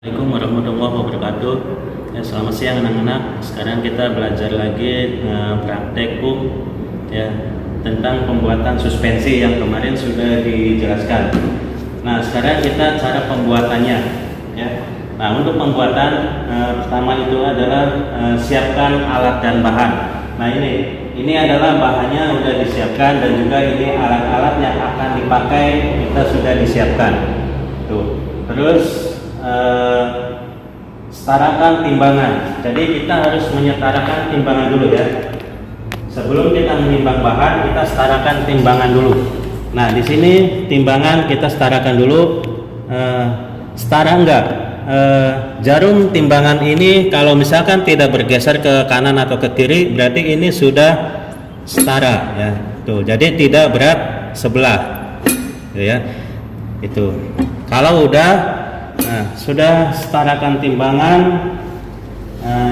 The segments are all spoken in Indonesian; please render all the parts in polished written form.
Assalamualaikum warahmatullahi wabarakatuh. Selamat siang anak-anak. Sekarang kita belajar lagi praktek ya tentang pembuatan suspensi yang kemarin sudah dijelaskan. Nah, sekarang kita cara pembuatannya ya. Nah, untuk pembuatan pertama itu adalah siapkan alat dan bahan. Nah, ini adalah bahannya sudah disiapkan dan juga ini alat-alat yang akan dipakai kita sudah disiapkan. Tuh. Terus setarakan timbangan. Jadi kita harus menyetarakan timbangan dulu ya. Sebelum kita menimbang bahan, kita setarakan timbangan dulu. Nah, di sini timbangan kita setarakan dulu. Setara enggak? Jarum timbangan ini kalau misalkan tidak bergeser ke kanan atau ke kiri, berarti ini sudah setara ya. Tuh, jadi tidak berat sebelah. Ya. Itu. Kalau udah sudah setarakan timbangan,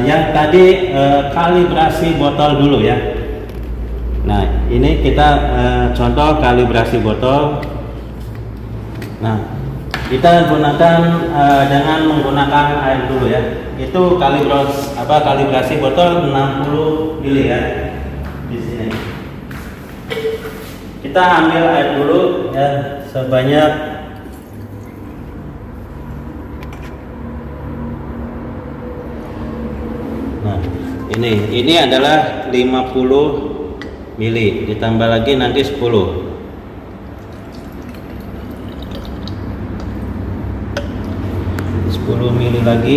yang tadi kalibrasi botol dulu ya. Nah, ini kita contoh kalibrasi botol. Nah, kita gunakan dengan menggunakan air dulu ya. Itu kalibrasi botol 60 ml ya. Di sini. Kita ambil air dulu ya sebanyak ini adalah 50 mili, ditambah lagi nanti 10. Mili lagi.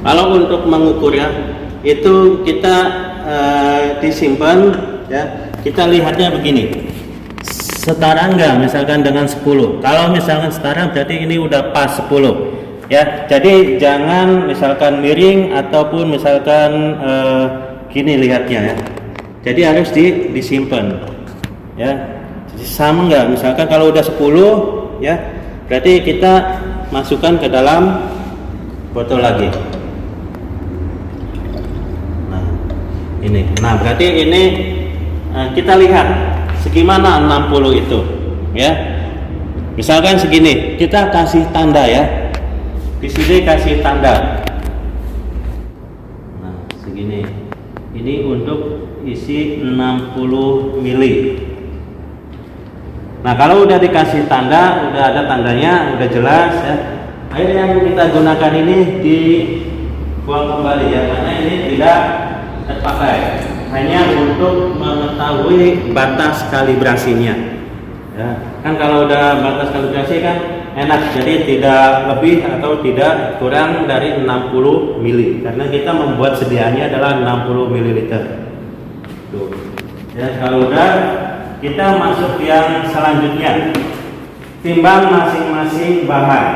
Kalau untuk mengukur ya, itu kita disimpan ya. Kita lihatnya begini. Setara enggak misalkan dengan 10. Kalau misalkan setara berarti ini udah pas 10 ya. Jadi jangan misalkan miring ataupun misalkan gini lihatnya ya. Jadi harus disimpan ya. Jadi sama enggak, misalkan kalau udah 10 ya, berarti kita masukkan ke dalam botol lagi. Nah, ini. Nah, berarti ini kita lihat segimana 60 itu ya. Misalkan segini, kita kasih tanda ya. Di sini kasih tanda. Nah, segini. Ini untuk isi 60 mili. Nah, kalau udah dikasih tanda, udah ada tandanya, udah jelas ya. Air yang kita gunakan ini dibuang kembali ya, karena ini tidak terpakai. Hanya untuk mengetahui batas kalibrasinya ya. Kan kalau udah batas kalibrasi kan enak, jadi tidak lebih atau tidak kurang dari 60 mili, karena kita membuat sediaannya adalah 60 ml. Tuh. Ya, kalau udah, kita masuk yang selanjutnya, timbang masing-masing bahan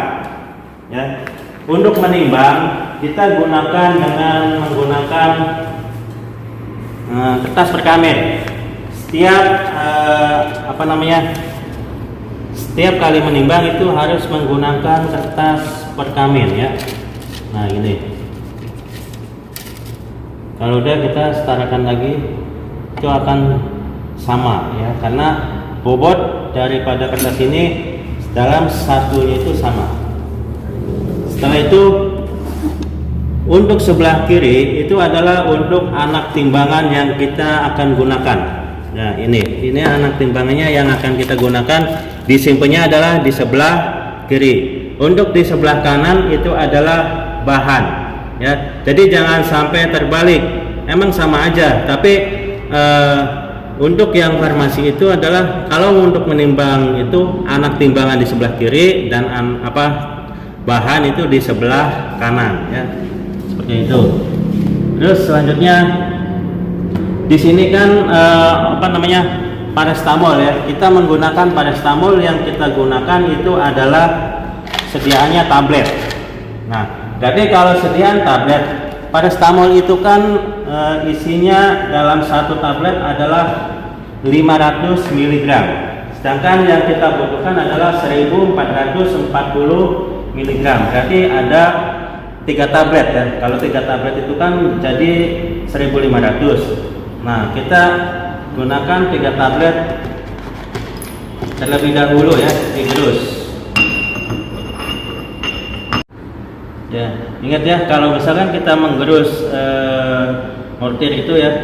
ya. Untuk menimbang kita gunakan dengan menggunakan kertas perkamen. Setiap setiap kali menimbang itu harus menggunakan kertas perkamen ya. Nah, ini kalau udah kita setarakan lagi, itu akan sama ya, karena bobot daripada kertas ini dalam satunya itu sama. Setelah itu, untuk sebelah kiri itu adalah untuk anak timbangan yang kita akan gunakan. Nah, ini anak timbangannya yang akan kita gunakan. Disimpannya adalah di sebelah kiri. Untuk di sebelah kanan itu adalah bahan. Ya, jadi jangan sampai terbalik. Emang sama aja, tapi untuk yang farmasi itu adalah kalau untuk menimbang itu anak timbangan di sebelah kiri dan bahan itu di sebelah kanan ya. Itu. Terus selanjutnya di sini kan paracetamol ya. Kita menggunakan paracetamol, yang kita gunakan itu adalah sediaannya tablet. Nah, jadi kalau sediaan tablet, paracetamol itu kan isinya dalam satu tablet adalah 500 mg. Sedangkan yang kita butuhkan adalah 1440 mg. Berarti ada 3 tablet ya. Kalau 3 tablet itu kan jadi 1500. Nah, kita gunakan 3 tablet terlebih dahulu ya, digerus. Ya, ingat ya, kalau misalkan kita menggerus mortir itu ya,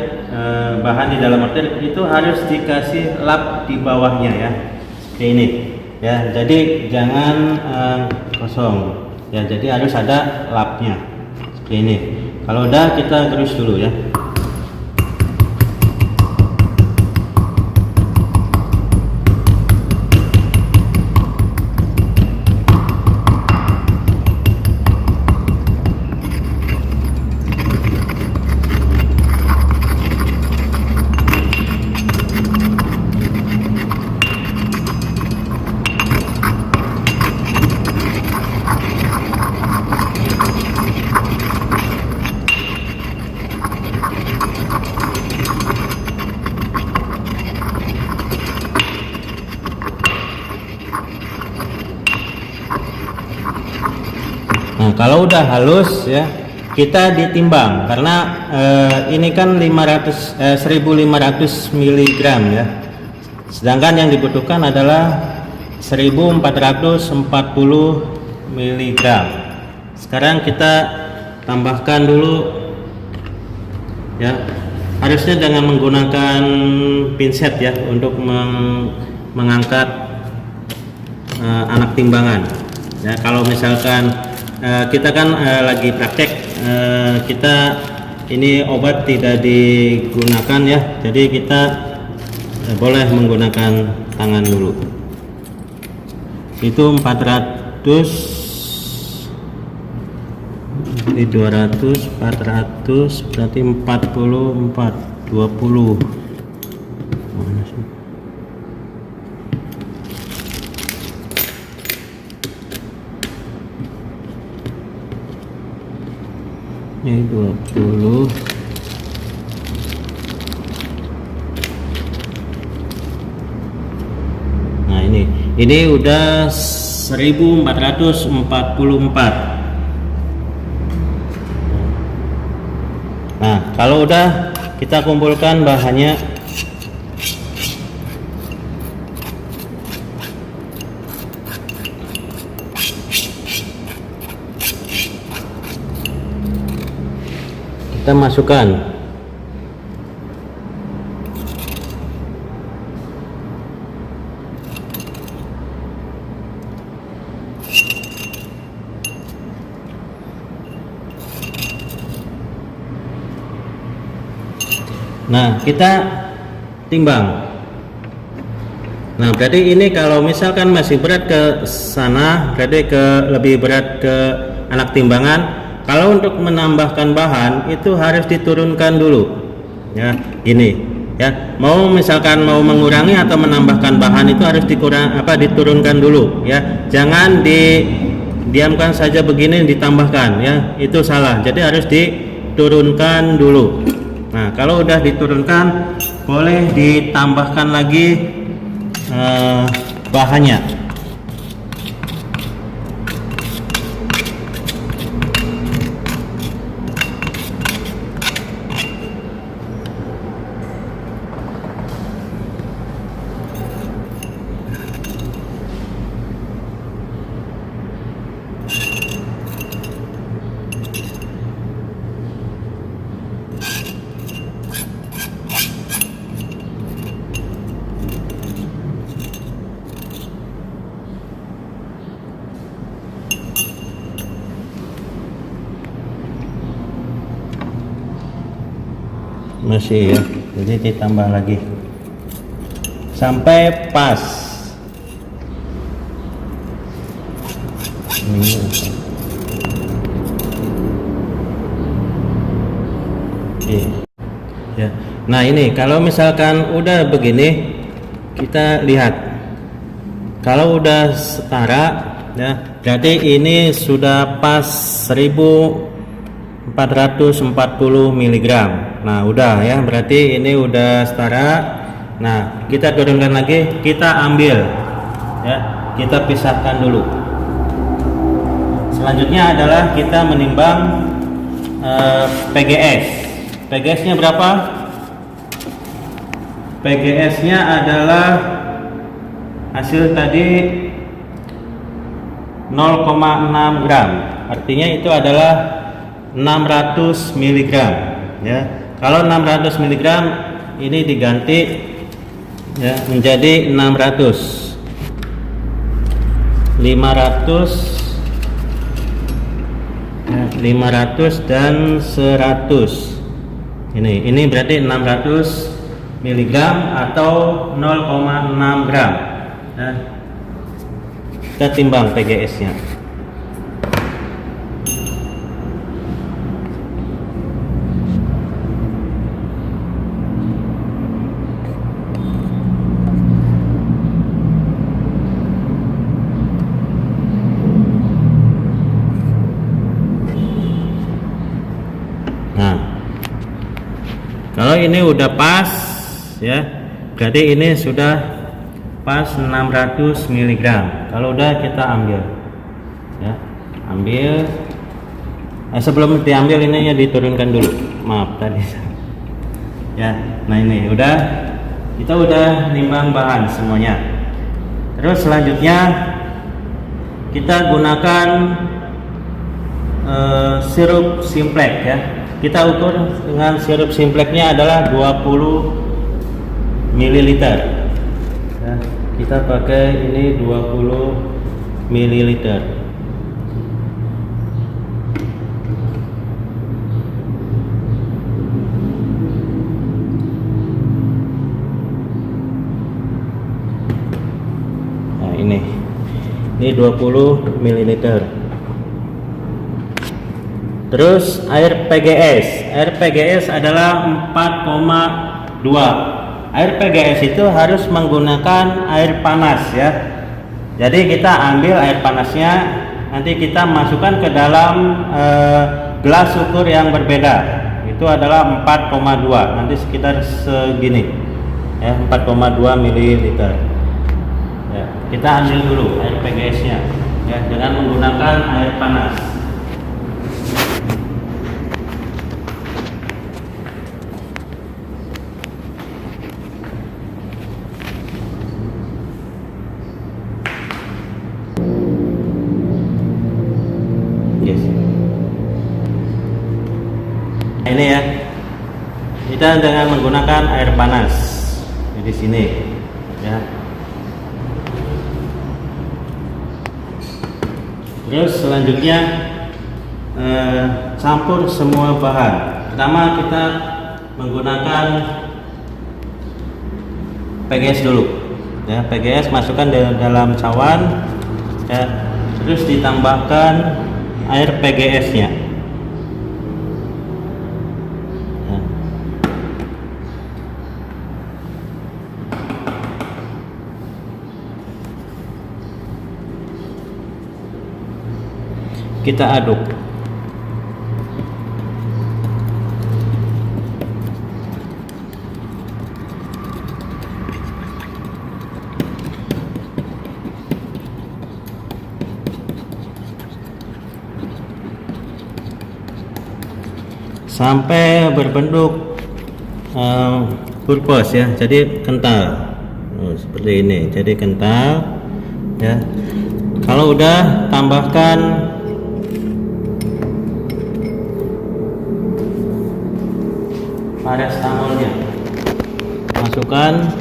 bahan di dalam mortir itu harus dikasih lap di bawahnya ya, seperti ini ya. Jadi jangan kosong ya, jadi harus ada lapnya seperti ini. Kalau udah, kita gerus dulu ya. Nah, kalau udah halus ya, kita ditimbang karena ini kan 1500 mg ya. Sedangkan yang dibutuhkan adalah 1440 mg. Sekarang kita tambahkan dulu ya. Harusnya dengan menggunakan pinset ya untuk mengangkat anak timbangan. Ya, kalau misalkan kita kan lagi praktek, kita ini obat tidak digunakan ya, jadi kita boleh menggunakan tangan dulu. Itu 400 di 200, 400 berarti 44, 20. Mana sih? Ini 20. Nah, ini udah 1444. Nah, kalau udah, kita kumpulkan bahannya. Kita masukkan. Nah, kita timbang. Nah, berarti ini kalau misalkan masih berat ke sana, berarti lebih berat ke anak timbangan. Kalau untuk menambahkan bahan itu harus diturunkan dulu ya, ini ya. Mau misalkan mau mengurangi atau menambahkan bahan itu harus diturunkan dulu ya. Jangan diamkan saja begini ditambahkan ya, itu salah. Jadi harus diturunkan dulu. Nah, kalau udah diturunkan, boleh ditambahkan lagi bahannya. Masih ya, jadi ditambah lagi sampai pas. Ya. Nah, ini kalau misalkan udah begini, kita lihat. Kalau udah setara ya, berarti ini sudah pas 1440 mg. Nah, udah ya, berarti ini udah setara. Nah, kita turunkan lagi, kita ambil ya, kita pisahkan dulu. Selanjutnya adalah kita menimbang PGS. PGS nya berapa? PGS-nya adalah hasil tadi 0,6 gram, artinya itu adalah 600 mg ya. Kalau 600 mg ini diganti ya menjadi 500 dan 100. Ini berarti 600 mg atau 0,6 gram ya. Kita timbang PGS-nya. Nah, kalau ini udah pas ya, berarti ini sudah pas 600 mg. Kalau udah kita ambil ya, ambil. Sebelum diambil ininya diturunkan dulu, maaf tadi ya. Nah ini udah, kita udah nimbang bahan semuanya. Terus selanjutnya kita gunakan sirup Simplex ya. Kita ukur dengan sirup Simplexnya adalah 20 ml ya, kita pakai ini 20 ml. Nah ini 20 ml. Terus air PGS adalah 4,2. Air PGS itu harus menggunakan air panas ya. Jadi kita ambil air panasnya, nanti kita masukkan ke dalam gelas ukur yang berbeda. Itu adalah 4,2, nanti sekitar segini ya, 4,2 ml ya. Kita ambil dulu air PGS-nya ya, dengan menggunakan air panas. Ini ya, kita dengan menggunakan air panas di sini ya. Terus selanjutnya campur semua bahan. Pertama kita menggunakan PGS dulu ya. PGS masukkan di dalam cawan ya. Terus ditambahkan air PGS-nya. Kita aduk. Sampai berbentuk purpose ya, jadi kental. Seperti ini, jadi kental ya. Kalau udah, tambahkan paracetamolnya, masukkan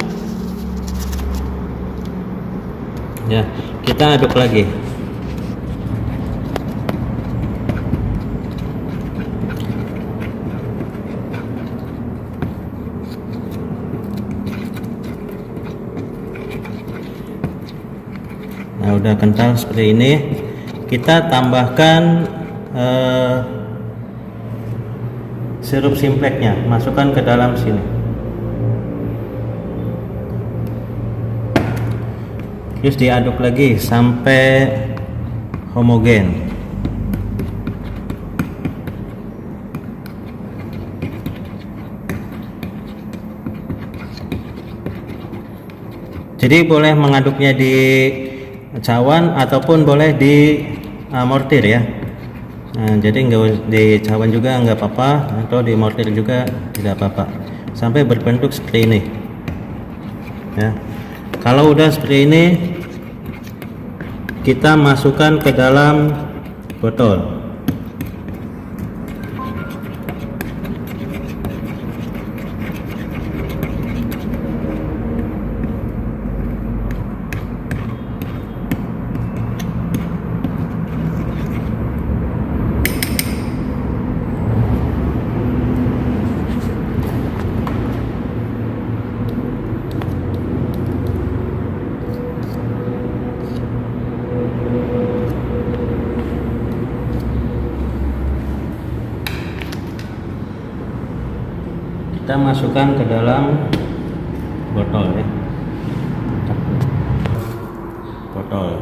ya, kita aduk lagi. Nah udah kental seperti ini, kita tambahkan sirup Simplexnya, masukkan ke dalam sini. Terus diaduk lagi sampai homogen. Jadi boleh mengaduknya di cawan ataupun boleh di mortir ya. Nah, jadi nggak di cawan juga nggak apa-apa, atau di mortir juga tidak apa-apa, sampai berbentuk seperti ini ya. Kalau udah seperti ini, kita masukkan ke dalam botol. Kita masukkan ke dalam botol ya, botol.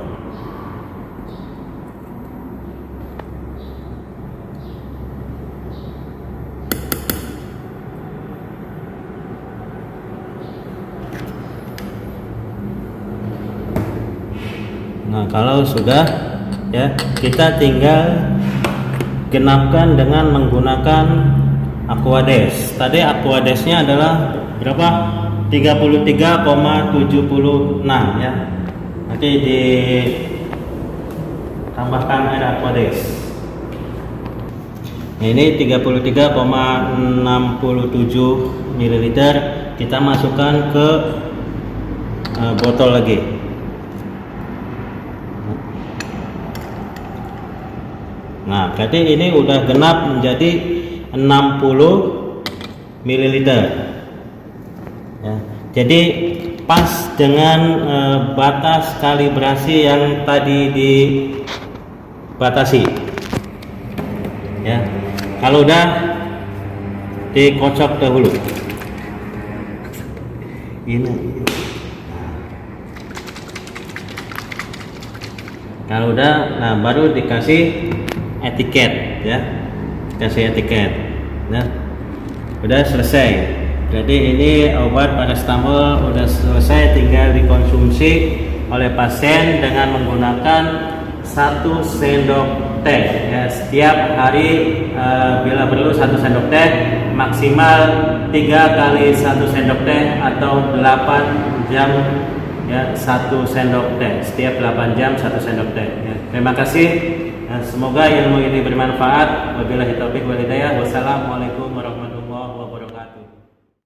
Nah, kalau sudah ya, kita tinggal genapkan dengan menggunakan Aquades. Tadi Aquadesnya adalah berapa? 33,76 ya. Nanti ditambahkan air Aquades. Ini 33,67 ml. Kita masukkan ke botol lagi. Nah, berarti ini udah genap menjadi 60 ml ya. Jadi pas dengan batas kalibrasi yang tadi dibatasi ya. Kalau udah, dikocok dahulu ini. Kalau udah, nah baru dikasih etiket ya, kasih etiket. Nah, udah selesai. Jadi ini obat paracetamol udah selesai, tinggal dikonsumsi oleh pasien dengan menggunakan 1 sendok teh ya, setiap hari. Bila perlu 1 sendok teh, maksimal 3 kali 1 sendok teh atau 8 jam ya, 1 sendok teh, setiap 8 jam 1 sendok teh ya. Terima kasih. Semoga ilmu ini bermanfaat. Wabillahi taufiq wal hidayah. Wassalamualaikum